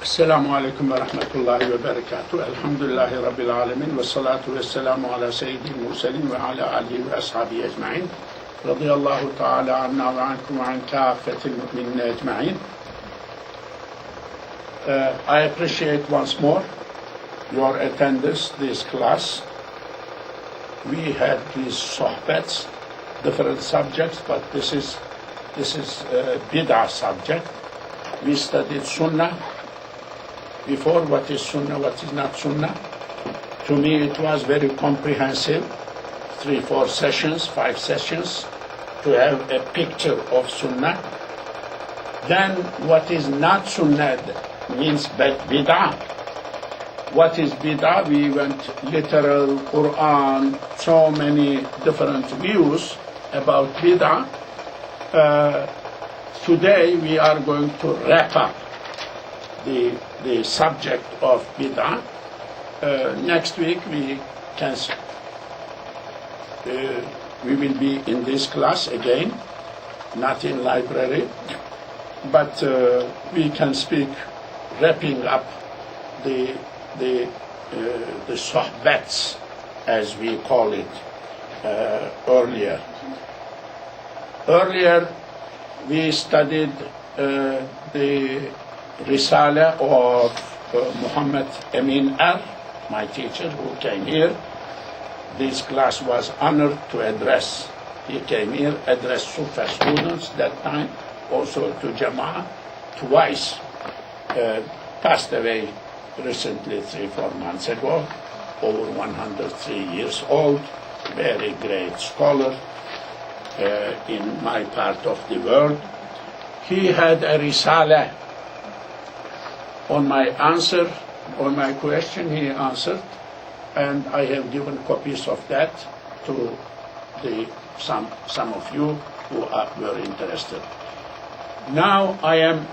Assalamu alaikum wa rahmatullahi wa barakatuh. Alhamdulillahi rabbil alamin wa salatu wa salamu ala sayyidil mursalin wa ala alihi wa ashabihi ajma'in. Radiyallahu ta'ala anna wa ankum wa an kaffatil mu'minin ajma'in. I appreciate once more your attendance this class. We had these sohbats, different subjects, but this is Bidah subject. We studied Sunnah before, what is Sunnah, what is not Sunnah. To me it was very comprehensive, 3-4 sessions, 5 sessions, to have a picture of Sunnah. Then what is not Sunnah means Bidah. What is Bidah? We went literal, Quran, so many different views about Bidah. Today we are going to wrap up the subject of Bidah. Next week we will be in this class again, not in library, but we can speak, wrapping up the sohbats, as we call it earlier. Earlier we studied the Risala of Muhammad Amin R, my teacher who came here. This class was honored to address. He came here, addressed Sufa students that time, also to Jama'ah twice. Passed away recently, 3-4 months ago, over 103 years old, very great scholar in my part of the world. He had a Risala. On my answer, on my question, he answered, and I have given copies of that to some of you who were interested. Now I am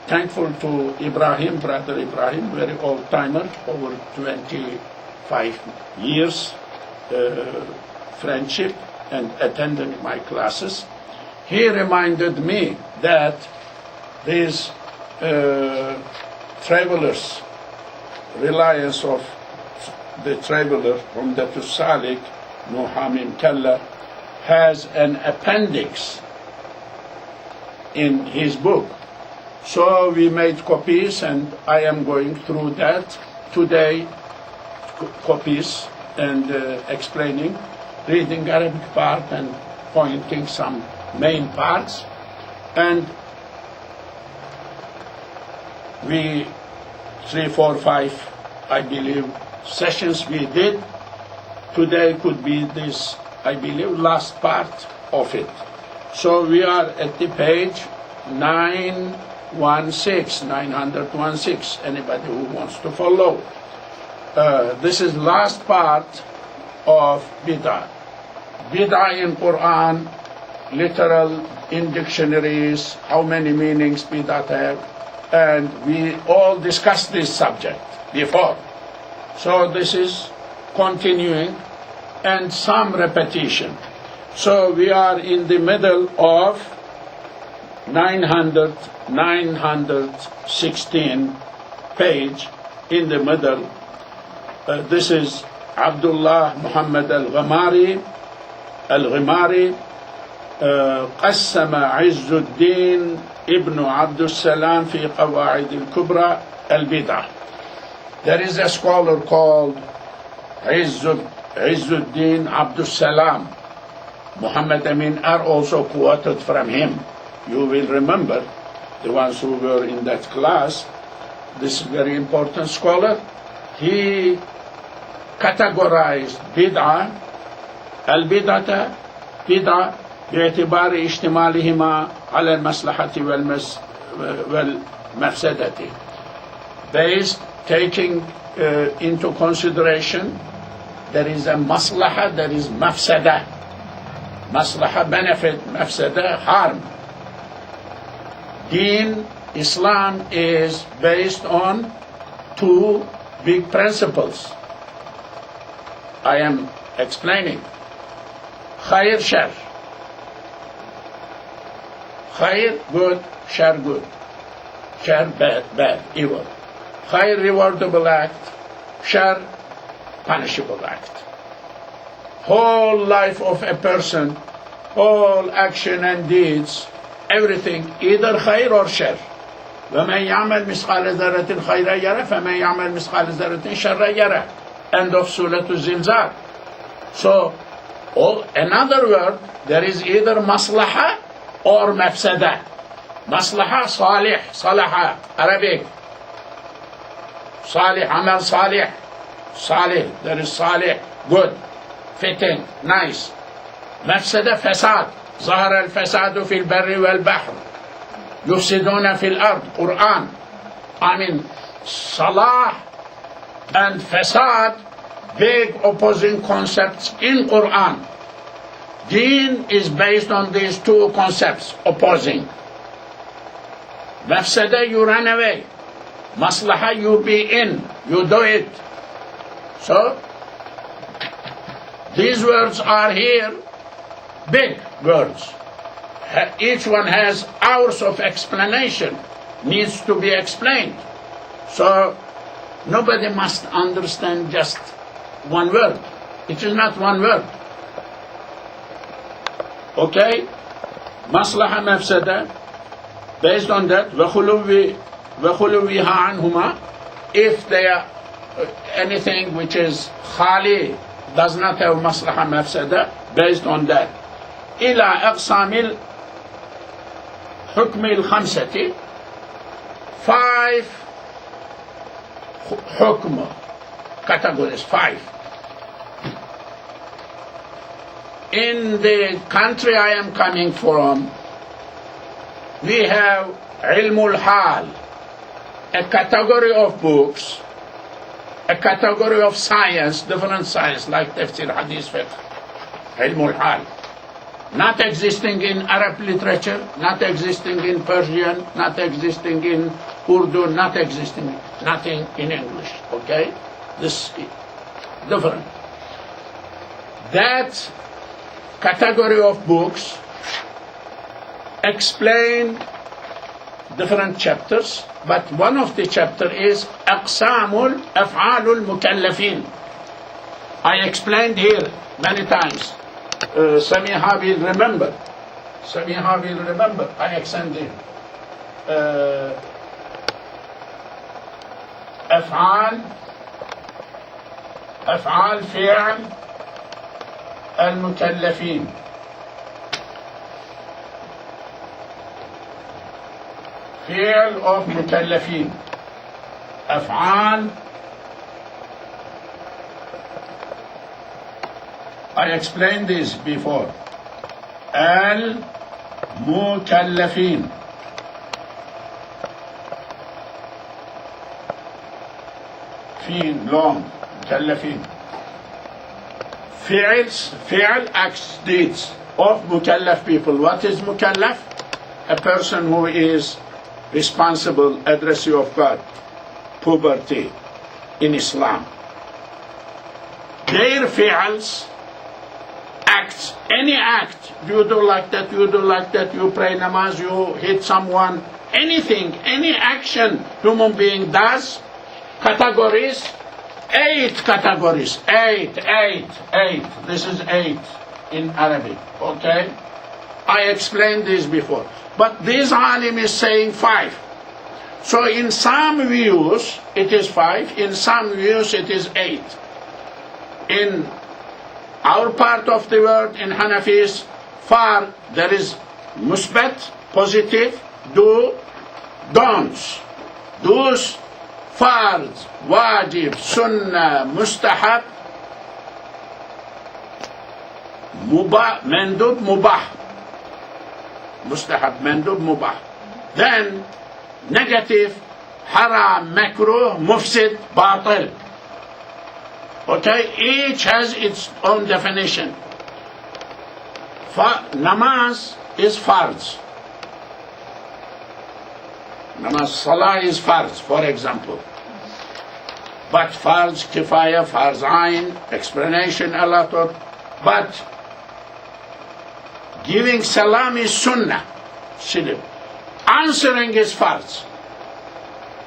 thankful to Ibrahim, brother Ibrahim, very old timer, over 25 years friendship and attending my classes. He reminded me that these travelers, Reliance of the traveler from the Salik, Muhammad Keller, has an appendix in his book. So we made copies, and I am going through that today, copies, and explaining, reading Arabic part and pointing some main parts. And we 3, 4, 5, I believe, sessions we did. Today could be this, I believe, last part of it. So we are at the page 916. Anybody who wants to follow. This is last part of Bidah. Bidah in Quran, literal, in dictionaries, how many meanings Bidah have. And we all discussed this subject before. So this is continuing and some repetition. So we are in the middle of 916 page, in the middle. This is Abdullah Muhammad al-Ghimari. قسم عز الدين ابن عبد السلام في قواعد الكبرى البدع. There is a scholar called Izzuddin Abdul Salam. Muhammad Amin R also quoted from him. You will remember, the ones who were in that class, this very important scholar. He categorized bid'ah, al-bid'ata, bid'ah, باعتبار اشتمالهما على المصلحة والمفسدة, based, taking into consideration, there is a maslaha, there is mafsada. Maslaha, benefit, mafsada, harm. Deen, Islam, is based on 2 big principles. I am explaining. Khair, shar. Khair, good, shar, good. Shar, bad, evil. Khair, rewardable act. Shar, punishable act. Whole life of a person, all action and deeds, everything, either khair or shar. وَمَنْ يَعْمَلْ مِثْقَالَ ذَرَّةٍ خَيْرًا يَرَهُ فَمَنْ يَعْمَلْ مِثْقَالَ ذَرَّةٍ شَرًّا يَرَهُ. End of Surah Al-Zilzal. So, another word, there is either maslaha or mafsada. Maslaha, salih, salaha, Arabic. Salih, amal salih. Salih, there is salih, good, fitting, nice. Mafsada, fasad. ظهر الفساد في البر والبحر يفسدون في الأرض. Quran. I mean, salah and fasad, big opposing concepts in Quran. Deen is based on these two concepts, opposing. Mafsada, you run away. Maslaha, you be in, you do it. So, these words are here, big words. Each one has hours of explanation, needs to be explained. So, nobody must understand just one word. It is not one word. Okay? Maslaha, mafsada. Based on that, وَخُلُوِّهَا عَنْهُمَا. If they are anything which is khali, does not have maslaha, mafsada, based on that. إِلَىٰ أَقْسَامِ الْحُكْمِ الْخَمْسَةِ. 5 hukm categories, 5. In the country I am coming from, we have ilmul hal, a category of books, a category of science, different science like tafsir, hadith, fiqh, ilmul hal. Not existing in Arab literature, not existing in Persian, not existing in Urdu, not existing, nothing in English, okay? This is different. That category of books explain different chapters, but one of the chapter is Aqsamul Af'alul Mukallafin. I explained here many times. Samiha will remember. Samiha will remember. I extended. أفعال فعل المكلفين. فعل of مكلفين. أفعال. I explained this before. المكلفين. فين long مكلفين. فعل acts, deeds of mukallaf people. What is mukallaf? A person who is responsible addressee of God, puberty in Islam. Their fi'als, acts, any act, you do like that, you do like that, you pray namaz, you hit someone, anything, any action human being does, categories, 8 categories, 8. This is 8 in Arabic, okay? I explained this before. But this alim is saying 5. So in some views, it is 5. In some views, it is 8. In our part of the world, in Hanafis, far there is musbat, positive, do, don'ts. Do's, farz, wajib, sunnah, mustahab, mubah, mandub, mubah. Mustahab, mandub, mubah. Then, negative, haram, makruh, mufsid, batil. Okay, each has its own definition. Namaz is farz. Namaz, salah is farz, for example. But farz, kifaya, farz ayn, explanation a lot of. But giving salam is sunnah, shilib. Answering is farz.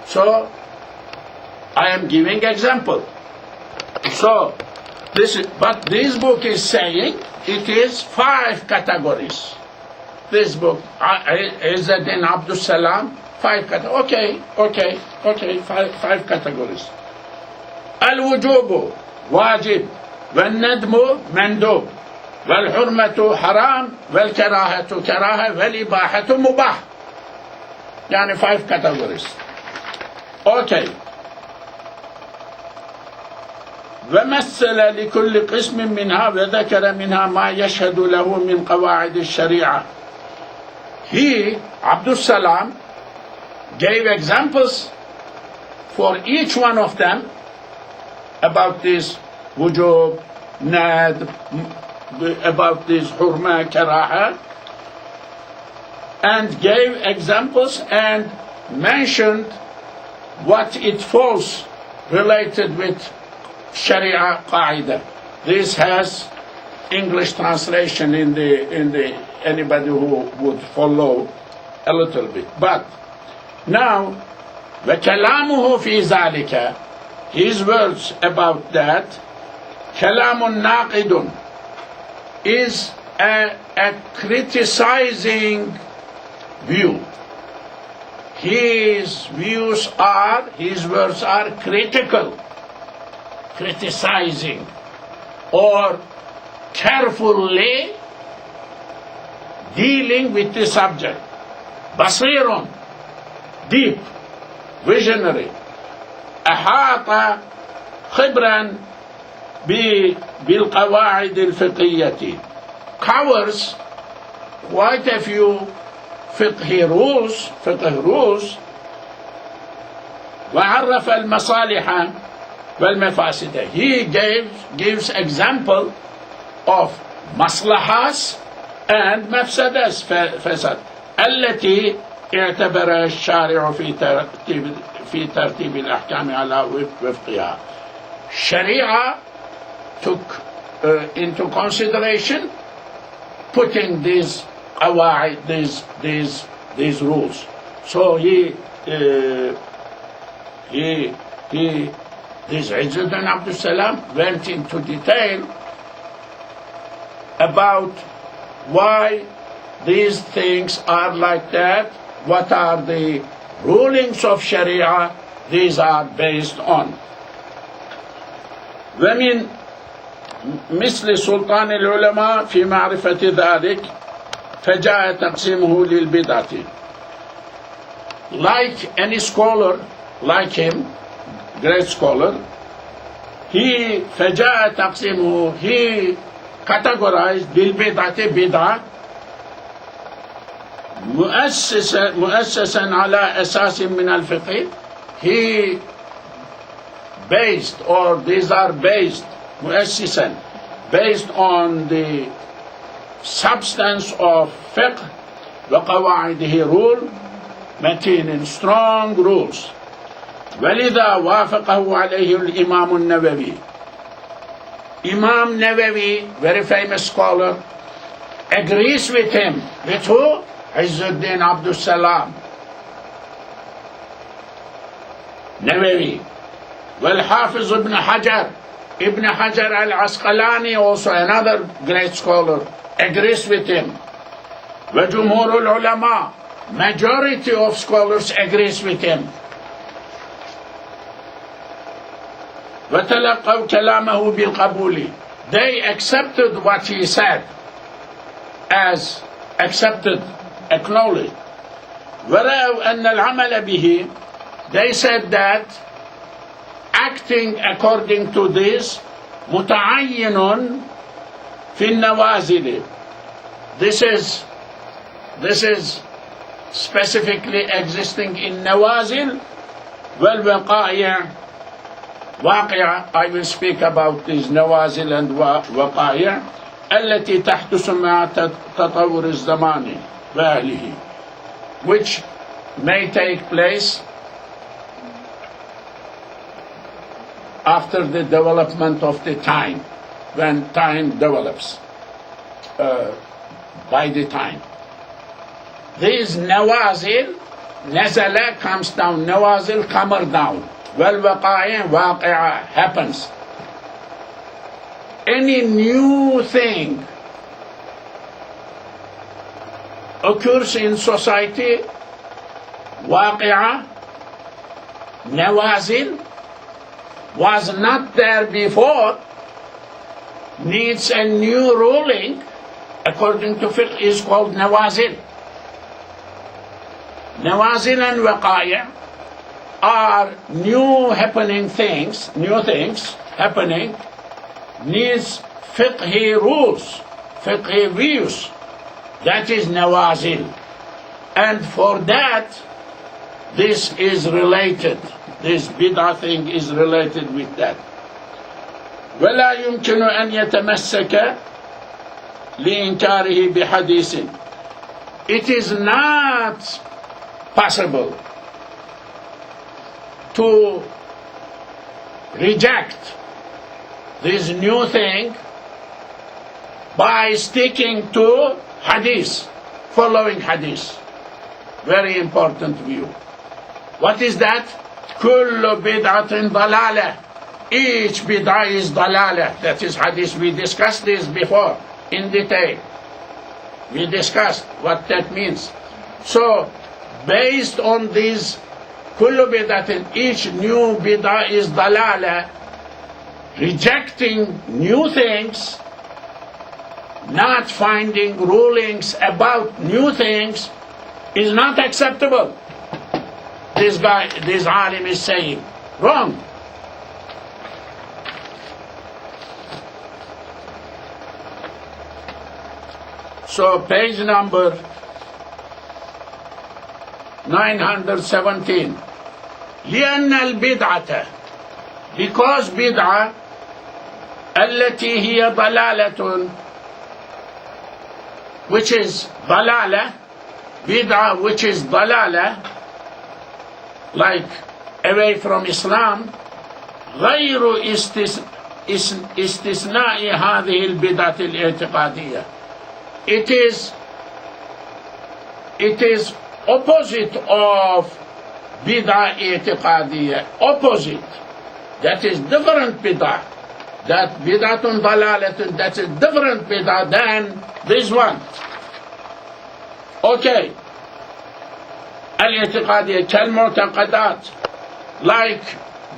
So I am giving example. So but this book is saying it is 5 categories. This book, Izzeddin Abdus Salam, 5 categories. Okay, 5 categories. Al-wujubu, wajib, wal-nadmu, mandub, wal-hurmatu, haram, wal-karahatu, karaha, wal-ibahatu, mubah. Yani 5 categories. Okay. ومثل لكل قسم منها وذكر منها ما يشهد له من قواعد الشريعة. He, Abdus Salam, gave examples for each one of them about this wujub, nad, about this hurma, karaha, and gave examples and mentioned what it falls related with Sharia Qaida. This has English translation in the anybody who would follow a little bit. But now, وَكَلَامُهُ فِي ذَلِكَ, his words about that, كَلَامٌ نَاقِدٌ, is a criticizing view. His words are critical, criticizing, or carefully dealing with the subject. Basirun, deep, visionary. أحاط خبرا بالقواعد الفقهية, covers quite a few fiqh rules, وعرف المصالح والمفاسد. He gives example of maslahas and mafsadas, fasad, التي اعتبرها الشارع في ترتيب الأحكام على وفقها. Sharia took into consideration putting these qawaid, these rules. So this Izzeddin Abdus Salam went into detail about why these things are like that, what are the rulings of Sharia these are based on. ومن مثل سلطان العلماء في معرفة ذلك فجاء تقسيمه للبدعة. Like any scholar, like him, great scholar, he فجاء تقسيمه, he categorized بالبدعة بدعة مؤسسا على أساس من الفقه. He based, or these are based, مؤسسا, based on the substance of fiqh, وقواعده, rule, متين, strong rules. ولذا وافقه عليه الإمام النووي. Imam Nawawi, very famous scholar, agrees with him. With who? Izzeddin Abdus Salam. Nawawi. والحافظ Ibn Hajar al-Asqalani, also another great scholar, agrees with him. وجمهور العلماء, majority of scholars agrees with him. وتلقوا كلامه بالقبول. They accepted what he said as accepted, acknowledged. ورأوا أن العمل به, they said that acting according to this متعين في النوازل. This is specifically existing in nawazil والوقائع. واقع, I will speak about these nawazil and waqa'ia التي تحدث مع تطور الزمان وأهله, which may take place after the development of the time, when time develops, by the time. These nawazil, Nazala comes down, nawazil come down. Well, waqi'a happens. Any new thing occurs in society, waqi'a, nawazil, was not there before, needs a new ruling, according to fiqh, is called nawazil. Nawazil and waqaya are new things happening, needs fiqhi rules, fiqhi views. That is nawazil. And for that, this is related. This bid'ah thing is related with that. ولا يمكن أن يتمسك لإنكاره بحديث. It is not possible to reject this new thing by sticking to hadith, following hadith. Very important view. What is that? كل بدعة ضلالة. Each bid'ah is dalalah. That is hadith. We discussed this before in detail. We discussed what that means. So, based on this, kullu bid'atin, each new bid'ah is dalalah. Rejecting new things, not finding rulings about new things, is not acceptable. This alim is saying, wrong. So page number 917. لأن البدعة, because bid'ah التي هي ضلالة, which is ضلالة, bid'ah which is ضلالة, like away from Islam, غير استثناء هذه البدعة الاعتقادية. It is opposite of bid'ah i'tiqadiyya, opposite. That is different bid'ah. That bid'atun dalalatun, that's a different bid'ah than this one. Okay. Al-i'tiqadiyya, kal-mu'taqadat, like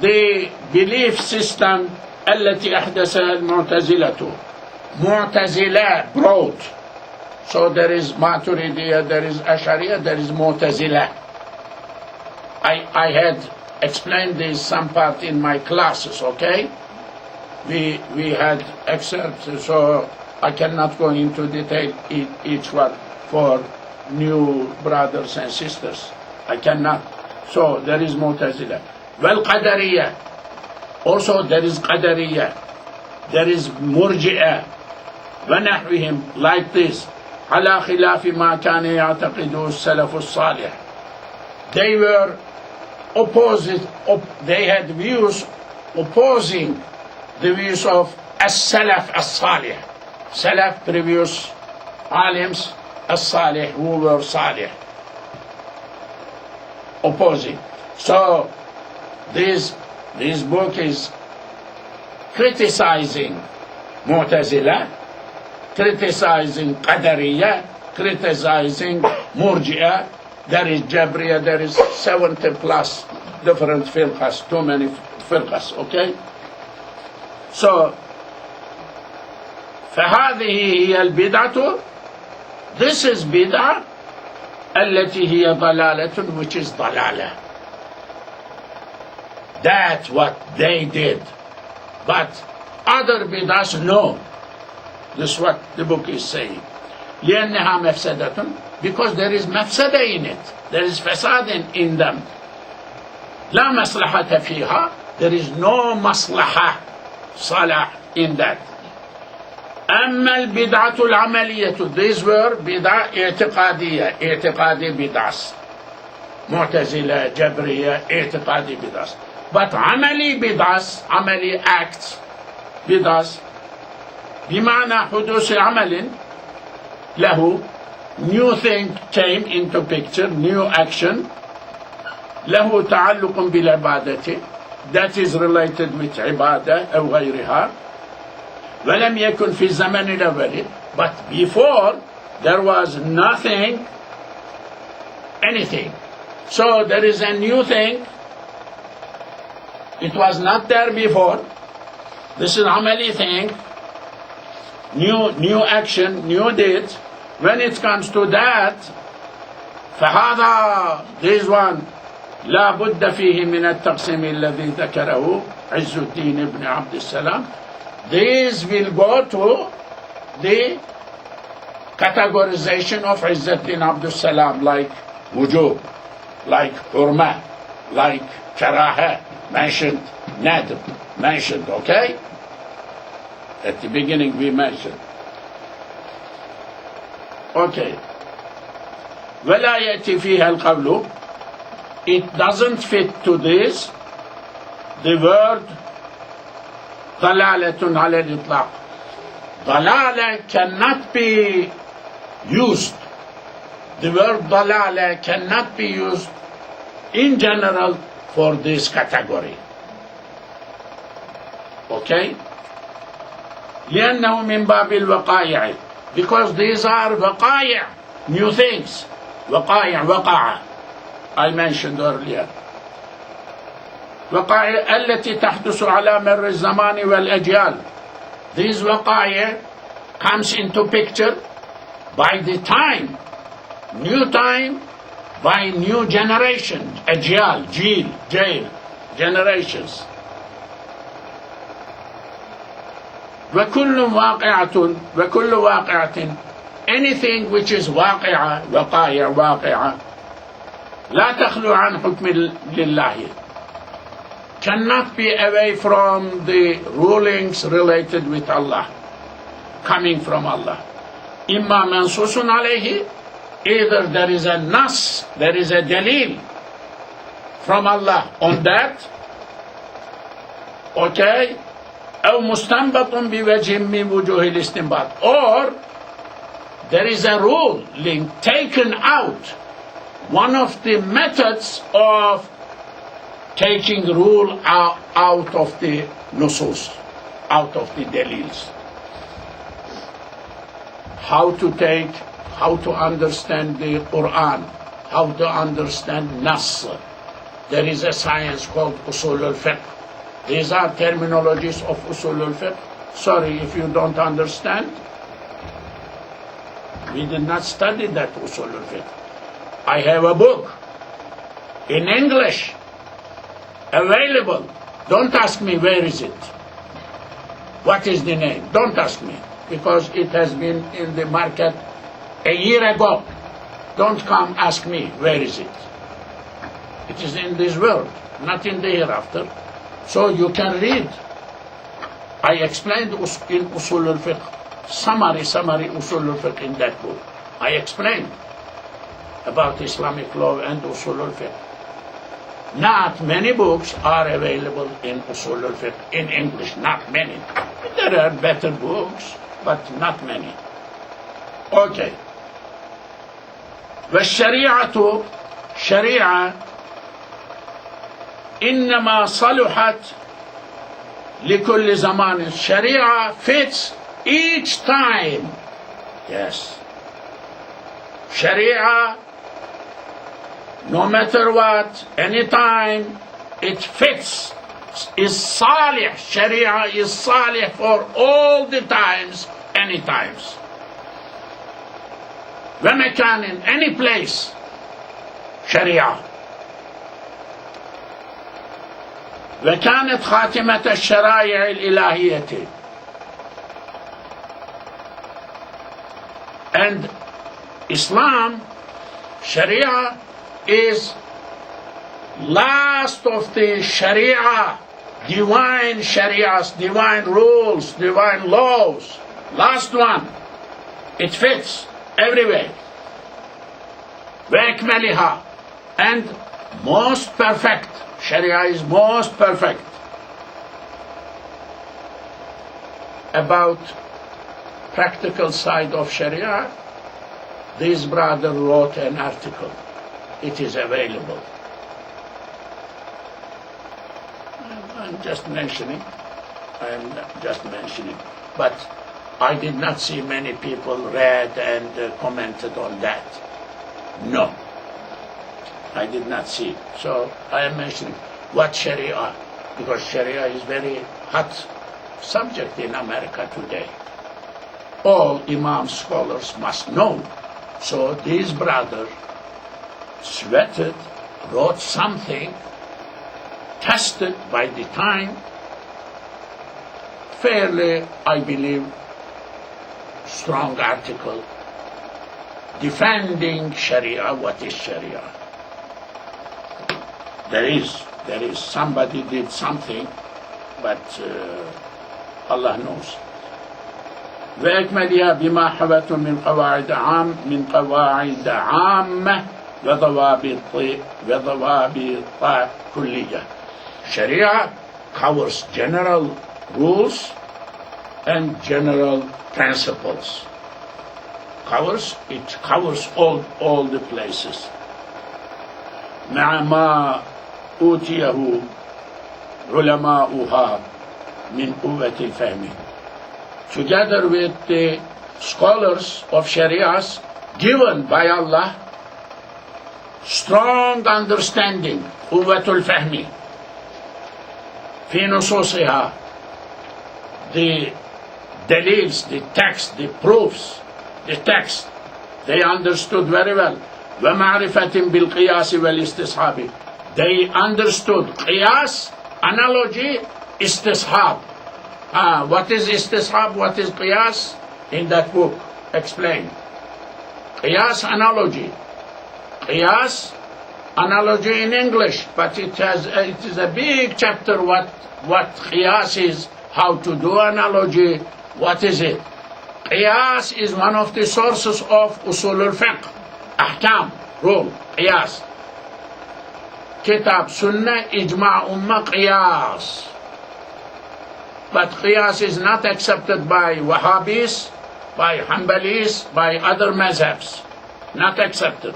the belief system التي أحدثها المعتزلة. Mu'tazila brought. So there is Maturidiyya, there is Ash'ariyya, there is Mu'tazila. I had explained this some part in my classes, okay? We had excerpts, so I cannot go into detail each one for new brothers and sisters. I cannot. So there is Mu'tazila. Well, Qadariyya. Also there is Qadariyya. There is Murji'ah. وَنَحْوِهِمْ, like this. على خلاف ما كان يعتقده السلف الصالح. They were opposite, they had views opposing the views of as-salaf as-salih. Salaf, previous alims, as-salih, who were salih. Opposing. So this book is criticizing Mu'tazila, criticizing Qadariyya, criticizing Murji'ah. There is Jabriya, there is 70 plus different firqas, too many firqas, okay? So, فهذه هي البدعة. This is bid'ah التي هي ضلالة, which is ضلالة. That's what they did. But other bid'ahs, no. This is what the book is saying. لأنها مفسدة, because there is mafsada in it. There is fasad in them. لا مصلحة فيها. There is no maslahah, salah in that. أما البدعة العملية, these were بدعة اعتقادية, اعتقادي بدعس. معتزلة, جبرية, اعتقادي بدعس. But عملي بدعس, عملي acts بدعس, بمعنى حدوث عمل له, new thing came into picture, new action, له تعلق بالعبادة, that is related with عبادة أو غيرها. ولم يكن في الزمن الأول, but before there was nothing, anything. So there is a new thing. It was not there before. This is amali thing, new action, new deed. When it comes to that, فهذا, this one, لا بد فيه من التقسيم الذي ذكره عز الدين ابن عبد السلام. This will go to the categorization of عز الدين عبد السلام, like wujub, like hurma, like karaha, mentioned, nadb, mentioned, okay? At the beginning we mentioned. Okay. ولا يأتي فيها القول, it doesn't fit to this, the word ضلالة على الإطلاق. ضلالة cannot be used. The word ضلالة cannot be used in general for this category. Okay? لأنه من باب الوقائع, because these are وقائع, new things. وقائع, وقع, I mentioned earlier. وقائع التي تحدث على مر الزمان والأجيال. These وقائع comes into picture by the time, new time, by new generation, أجيال, جيل, جيل, generations. وكل واقعة, anything which is واقعة, وقائع, واقعة, لا تخلو عن حكم لله, cannot be away from the rulings related with Allah, coming from Allah. إما منصوص عليه, either there is a nas, there is a dalil from Allah on that, okay, أو مستنبط بوجه من وجوه الاستنباط, or there is a ruling taken out, one of the methods of taking rule out of the nusus, out of the dalils. How to understand the Quran, how to understand Nas. There is a science called Usul al-Fiqh. These are terminologies of Usul al-Fiqh. Sorry if you don't understand. We did not study that Usul al-Fiqh. I have a book in English available. Don't ask me where is it. What is the name? Don't ask me, because it has been in the market a year ago. Don't come ask me where is it. It is in this world, not in the hereafter. So you can read. I explained in Usul al-Fiqh, summary Usul al-Fiqh in that book. I explained about Islamic law and Usul al-Fiqh. Not many books are available in Usul al-Fiqh in English, not many. There are better books, but not many. Okay. والشريعة شريعة إنما صلحت لكل زمان. Sharia fits each time. Yes. Sharia, no matter what, anytime, it fits. Is salih. Sharia is salih for all the times, any times. ومكان, in any place, Sharia. وكانت خاتمة الشرائع الإلهية. And Islam, Sharia, is last of the Sharia, divine Sharias, divine rules, divine laws. Last one. It fits everywhere. وأكملها, and most perfect. Sharia is most perfect. About practical side of Sharia, this brother wrote an article. It is available. I'm just mentioning. But I did not see many people read and commented on that. No, I did not see. So I am mentioning what Sharia, because Sharia is very hot subject in America today. All Imam scholars must know. So these brothers sweated, wrote something, tested by the time, fairly, I believe, strong article defending Sharia. What is Sharia? There is somebody did something, but Allah knows. وأكملها بما حوته من قواعد عامة وضوابط كلية. Sharia covers general rules and general principles. It covers all the places. مع ما أوتيه علماؤها من قوة الفهم. Together with the scholars of Sharias given by Allah strong understanding, قوة الفهم في نصوصها, the dalils, the text, the proofs, the text, they understood very well. ومعرفة بالقياس والاستصحاب, they understood qiyas, analogy, istishab. What is istishab? What is qiyas? In that book, explain. Qiyas, analogy. Qiyas, analogy in English, but it is a big chapter what qiyas is, how to do analogy, what is it. Qiyas is one of the sources of usul al-fiqh, ahkam, rule, qiyas. Kitab, sunnah, ijma' ummah, qiyas. But qiyas is not accepted by Wahhabis, by Hanbalis, by other mazhabs. Not accepted.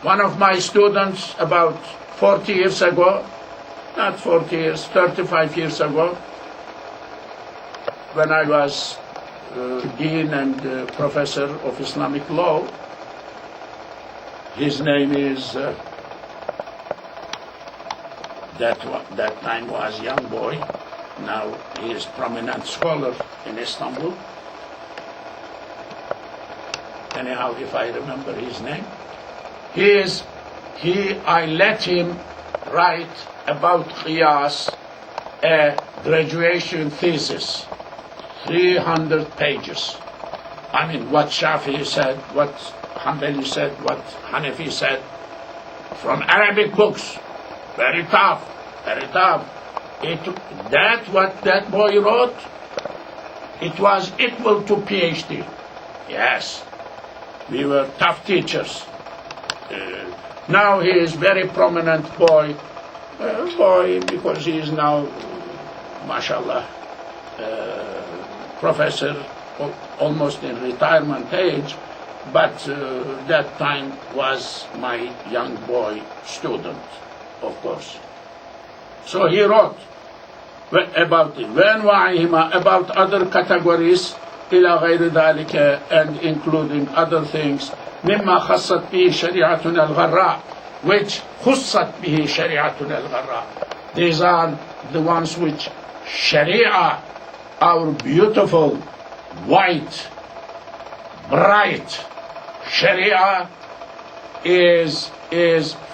One of my students about 40 years ago, not 40 years, 35 years ago, when I was Dean and Professor of Islamic Law, his name is, that time was young boy, now he is prominent scholar in Istanbul. Anyhow, if I remember his name, I let him write about qiyas a graduation thesis, 300 pages. I mean, what Shafi'i said, what Hanbali said, what Hanafi said, from Arabic books. Very tough, very tough. What that boy wrote, it was equal to PhD. Yes, we were tough teachers. Now he is very prominent boy because he is now, mashallah, professor, almost in retirement age, but that time was my young boy student, of course. So he wrote about it, about other categories, إلى غير ذلك, and including other things, مما خصت به شريعتنا الغراء, which خصت به شريعتنا الغراء. These are the ones which Sharia, our beautiful, white, bright Sharia is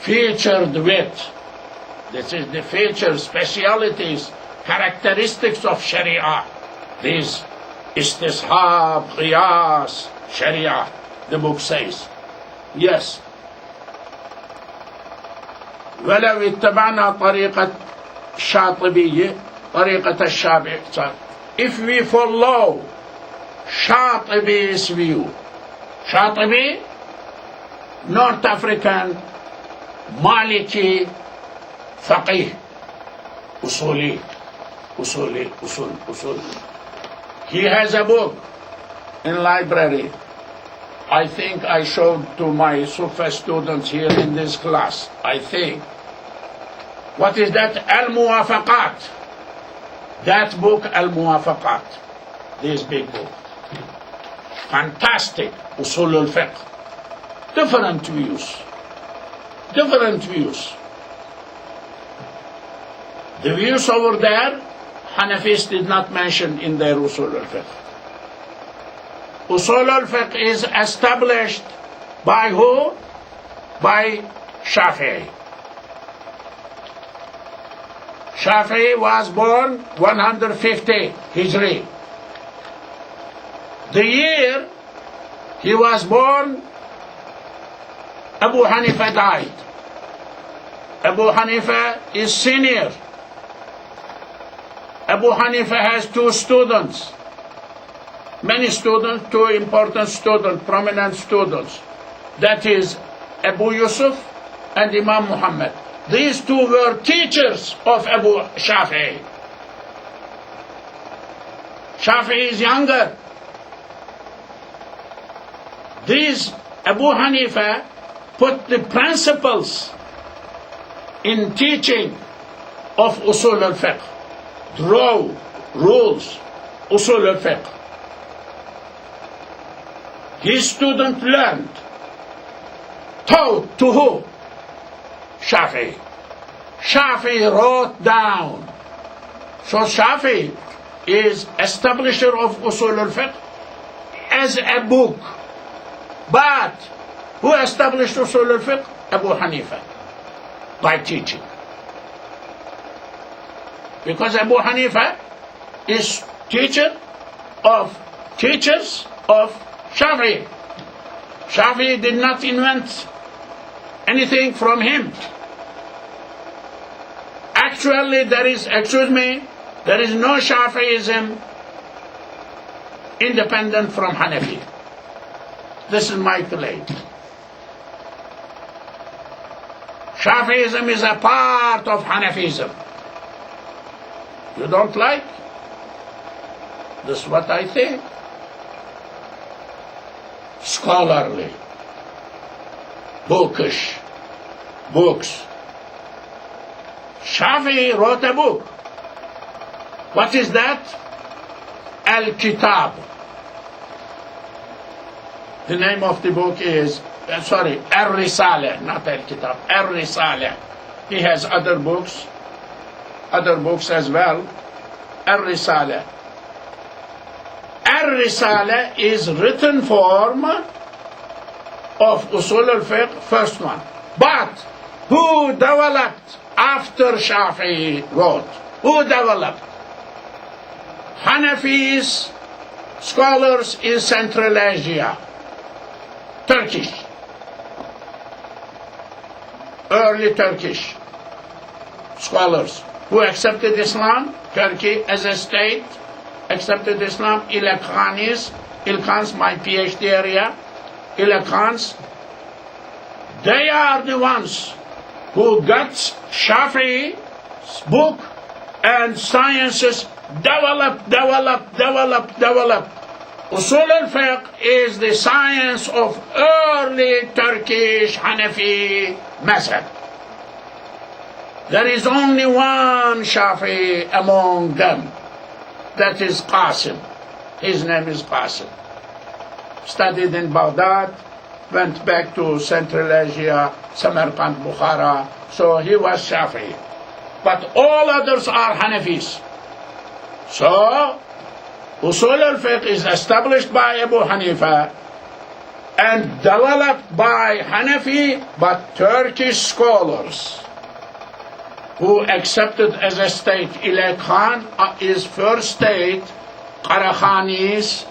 featured with. This is the features, specialities, characteristics of Sharia. These istishab, qiyas, Sharia, the book says. Yes. ولو اتبعنا طريقة الشاطبية طريقة الشافعي, if we follow Shatibi's view, Shatibi, North African Maliki faqih, usul. He has a book in library. I think I showed to my Sufa students here in this class. I think What is that? Al-Muwafaqat. That book, Al-Muwafaqat. This big book. Fantastic. Usul al-Fiqh. Different views. Different views. The views over there, Hanafis did not mention in their Usul al-Fiqh. Usul al-Fiqh is established by who? By Shafi'i. Shafi'i was born 150 Hijri. The year he was born, Abu Hanifa died. Abu Hanifa is senior. Abu Hanifa has two students. Many students, two important students, prominent students. That is Abu Yusuf and Imam Muhammad. These two were teachers of Abu Shafi'i. Shafi'i is younger. These Abu Hanifa put the principles in teaching of Usul al-Fiqh. Draw rules, Usul al-Fiqh. His student learned. Taught to who? Shafi'i. Shafi'i wrote down. So Shafi'i is establisher of Usul al-Fiqh as a book. But who established Usul al-Fiqh? Abu Hanifa. By teaching. Because Abu Hanifa is teacher of teachers of Shafi'i. Shafi'i did not invent anything from him. Actually, there is no Shafi'ism independent from Hanafi. This is my claim. Shafi'ism is a part of Hanafism. You don't like? This is what I think. Scholarly, bookish, books. Shafi'i wrote a book. What is that? Al-Kitab. The name of the book is, Al-Risale, not Al-Kitab, Al-Risale. He has other books as well. Al-Risale. Al-Risale is written form of Usul al-Fiqh, first one. But who developed after Shafi'i wrote? Who developed? Hanafis, scholars in Central Asia, Turkish, early Turkish scholars who accepted Islam, Turkey as a state, accepted Islam, Ilkhans, my PhD area, Ilkhans, they are the ones who got Shafi'i's book and sciences develop. Usul al-Fiqh is the science of early Turkish Hanafi mazhab. There is only one Shafi'i among them. That is Qasim. His name is Qasim. Studied in Baghdad, went back to Central Asia, Samarkand, Bukhara. So he was Shafi'i. But all others are Hanafis. So, Usul al-Fiqh is established by Abu Hanifa and developed by Hanafi, but Turkish scholars who accepted as a state. Ilkhan is first state. Qaraqanis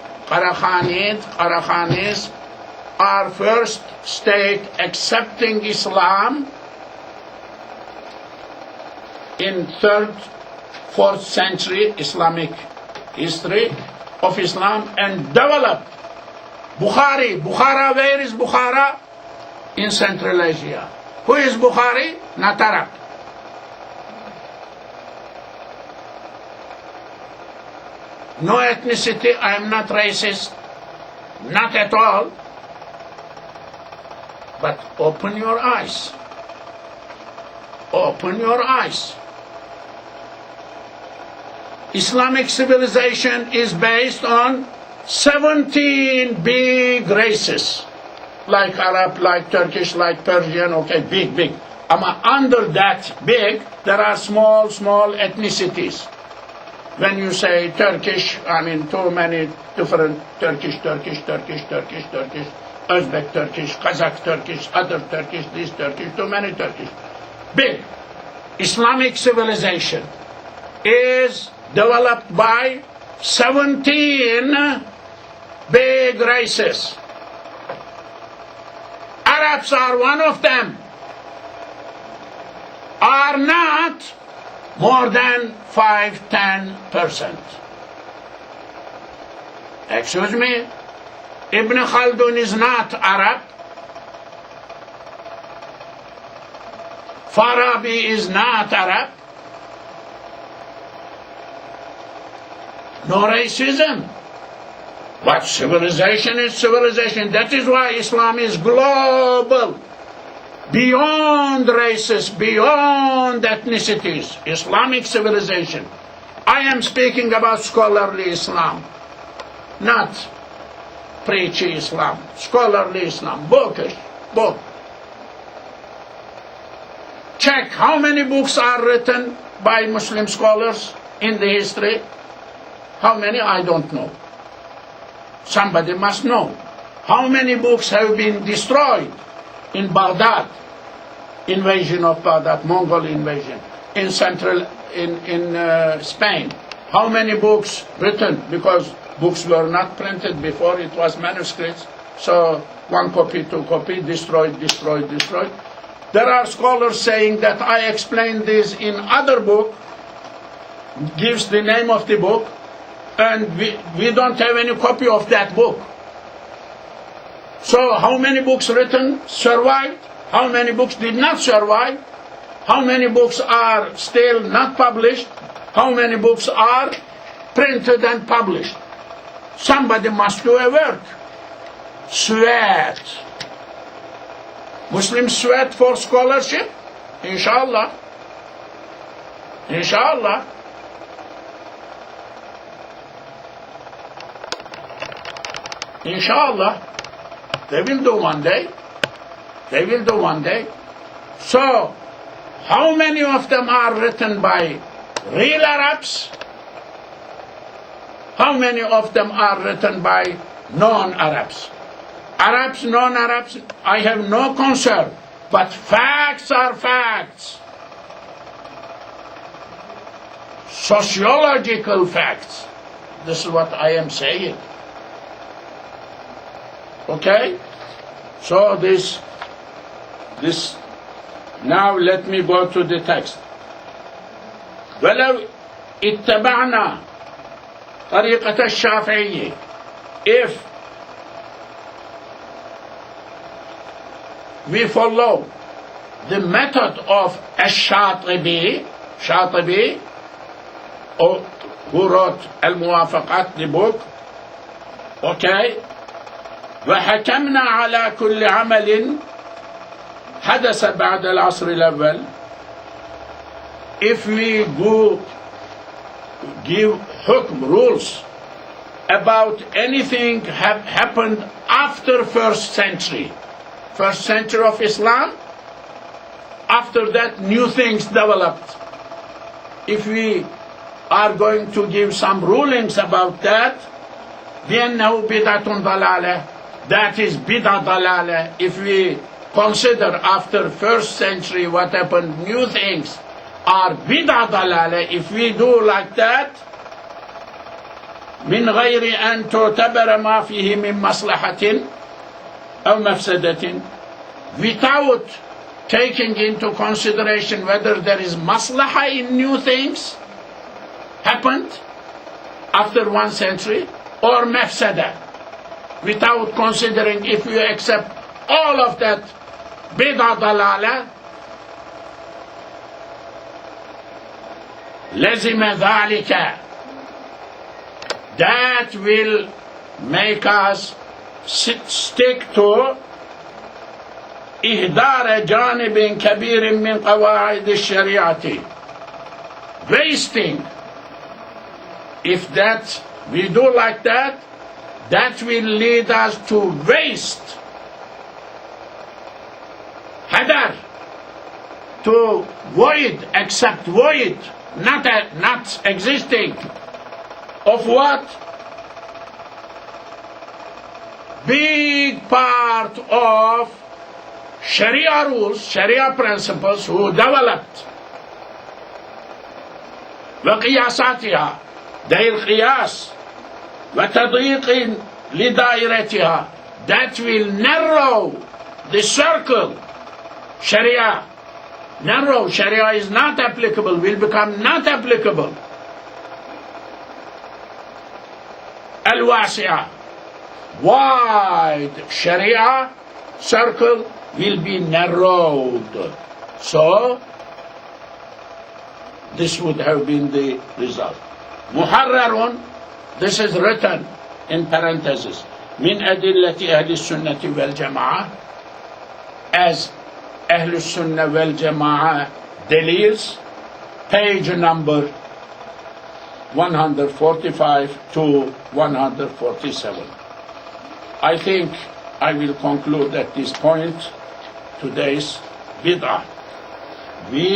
are first state accepting Islam in 3rd, 4th century Islamic history of Islam and developed. Bukhara, where is Bukhara? In Central Asia. Who is Bukhari? Not Arab. No ethnicity, I am not racist, not at all. But open your eyes. Open your eyes. Islamic civilization is based on 17 big races, like Arab, like Turkish, like Persian, okay, big. Under that big, there are small ethnicities. When you say Turkish, I mean too many different Turkish, Uzbek Turkish, Kazakh Turkish, other Turkish, this Turkish, too many Turkish. Big. Islamic civilization is developed by 17 big races. Arabs are one of them. Are not more than 5-10%. Excuse me? Ibn Khaldun is not Arab. Farabi is not Arab. No racism. But civilization is civilization. That is why Islam is global. Beyond races, beyond ethnicities. Islamic civilization. I am speaking about scholarly Islam, not preachy Islam. Scholarly Islam, bookish, book. Check how many books are written by Muslim scholars in the history. How many? I don't know. Somebody must know. How many books have been destroyed in Baghdad? Invasion of Baghdad, Mongol invasion. In Spain. How many books written? Because books were not printed before, it was manuscripts. So 1 copy, 2 copy, destroyed. There are scholars saying that I explained this in other book, gives the name of the book, and we don't have any copy of that book. So how many books written survived? How many books did not survive? How many books are still not published? How many books are printed and published? Somebody must do a work. Sweat. Muslims sweat for scholarship? Inshallah. Inshallah. Inshallah. They will do one day. They will do one day. So, how many of them are written by real Arabs? How many of them are written by non-Arabs? Arabs, non-Arabs, I have no concern. But facts are facts. Sociological facts. This is what I am saying. Okay? So this now let me go to the text. ولو اتبعنا طريقة الشافعية, if we follow the method of الشاطبي, who wrote الموافقات, the book, okay, وحكمنا على كل عمل حدث بعد العصر الأول, if we go give hukm, rules about anything happened after first century of Islam, after that new things developed, if we are going to give some rulings about that, بأنه بدعة ضلالة, that is bidah dalala. If we consider after first century what happened, new things are bidah dalala, if we do like that, من غير أن تعتبر ما فيه من مصلحة أو مفسدة, without taking into consideration whether there is maslaha in new things happened after 1 century, or mafsada, without considering, if you accept all of that bid'ah dalala, lazima dhalika, that will make us stick to إهدار جانب كبير من قواعد الشريعة. Wasting. If that we do like that, that will lead us to waste. Hadar. To void, accept void, not existing. Of what? Big part of Sharia rules, Sharia principles who developed وقياساتها دير قياس وتضييق لدائرتها, that will narrow the circle. Sharia narrow, Sharia is not applicable, will become not applicable. Al-Wasi'ah, wide Sharia circle will be narrowed. So this would have been the result. Muharrarun, this is written in parentheses, min adillati ahli sunnati wal jama'ah, as ahli sunnah wal jama'ah delils, page number 145 to 147. I think I will conclude at this point today's Bidah.